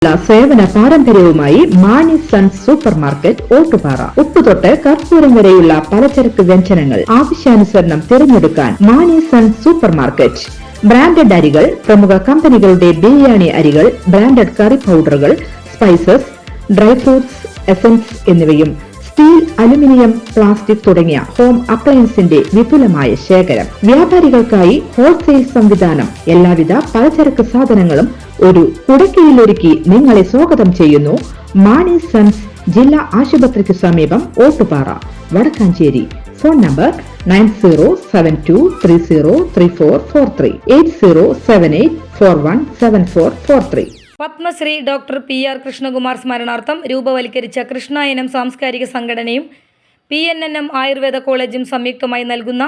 സേവന പാരമ്പര്യവുമായി Mani sons super market Ottupara. ഉപ്പുതൊട്ട് കർപ്പൂരം വരെയുള്ള പലചരക്ക് വ്യഞ്ജനങ്ങൾ ആവശ്യാനുസരണം തിരഞ്ഞെടുക്കാൻ Mani sons super market. Branded അരികൾ, പ്രമുഖ കമ്പനികളുടെ ബിരിയാണി അരികൾ, ബ്രാൻഡഡ് കറി പൗഡറുകൾ, സ്പൈസസ്, ഡ്രൈ ഫ്രൂട്ട്സ്, എസൻസ് എന്നിവയും സ്റ്റീൽ, അലുമിനിയം, പ്ലാസ്റ്റിക് തുടങ്ങിയ ഹോം അപ്ലയൻസിന്റെ വിപുലമായ ശേഖരം. വ്യാപാരികൾക്കായി ഹോൾസെയിൽ സംവിധാനം. എല്ലാവിധ പലചരക്ക് സാധനങ്ങളും ഒരു കുടക്കീഴിലൊരുക്കി നിങ്ങളെ സ്വാഗതം ചെയ്യുന്നു. മാണി സൺസ് ജില്ലാ ആശുപത്രിക്ക് സമീപം Ottupara, Vadakkanchery. Phone number 9072303443 8078417443. Padmashri doctor PR Krishnakumar സ്മരണാർത്ഥം രൂപവൽക്കരിച്ച കൃഷ്ണായനം സാംസ്കാരിക സംഘടനയും PNNM ആയുർവേദ കോളേജും സംയുക്തമായി നൽകുന്ന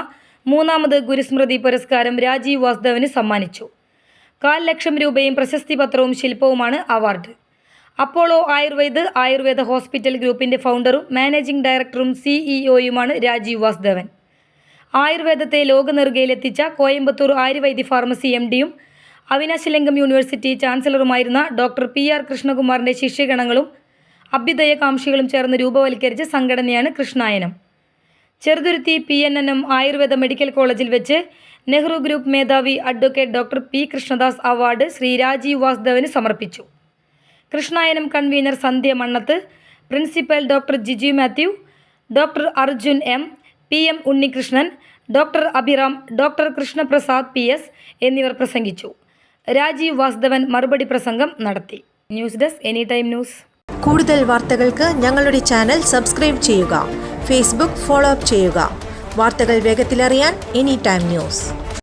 മൂന്നാമത് ഗുരുസ്മൃതി പുരസ്കാരം രാജീവ് വാസുദേവന് സമ്മാനിച്ചു. 1,00,000 രൂപയും പ്രശസ്തി പത്രവും ശില്പവുമാണ് അവാർഡ്. അപ്പോളോ ആയുർവേദ ഹോസ്പിറ്റൽ ഗ്രൂപ്പിൻ്റെ ഫൗണ്ടറും മാനേജിംഗ് ഡയറക്ടറും CEOയുമാണ് രാജീവ് വാസുദേവൻ. ആയുർവേദത്തെ ലോകനെറുകയിലെത്തിച്ച കോയമ്പത്തൂർ ആര്യവൈദ്യ ഫാർമസി MDയും അവിനാശിലിംഗം യൂണിവേഴ്സിറ്റി ചാൻസലറുമായിരുന്ന ഡോക്ടർ PR കൃഷ്ണകുമാറിൻ്റെ ശിഷ്യഗണങ്ങളും അഭ്യുദയകാംക്ഷികളും ചേർന്ന് രൂപവൽക്കരിച്ച സംഘടനയാണ് കൃഷ്ണായനം. ചെറുതുരുത്തി PNNM ആയുർവേദ മെഡിക്കൽ കോളേജിൽ വെച്ച് നെഹ്റു ഗ്രൂപ്പ് മേധാവി advocate doctor P. Krishnadas award Shri Rajeev വാസുദേവന് സമർപ്പിച്ചു. Krishnayanam convener Sandhya Mannath, principal doctor Jiji Mathew, doctor Arjun M, PM Unnikrishnan, doctor Abhiram, doctor Krishnaprasad PS എന്നിവർ പ്രസംഗിച്ചു. രാജീവ് വാസുദേവൻ മറുപടി പ്രസംഗം നടത്തി. News desk any time news. കൂടുതൽ വാർത്തകൾക്ക് ഞങ്ങളുടെ ചാനൽ സബ്സ്ക്രൈബ് ചെയ്യുക. ഫേസ്ബുക്ക് ഫോളോ അപ്പ് ചെയ്യുക. വാർത്തകൾ വേഗത്തിലറിയാൻ എനി ടൈം ന്യൂസ്.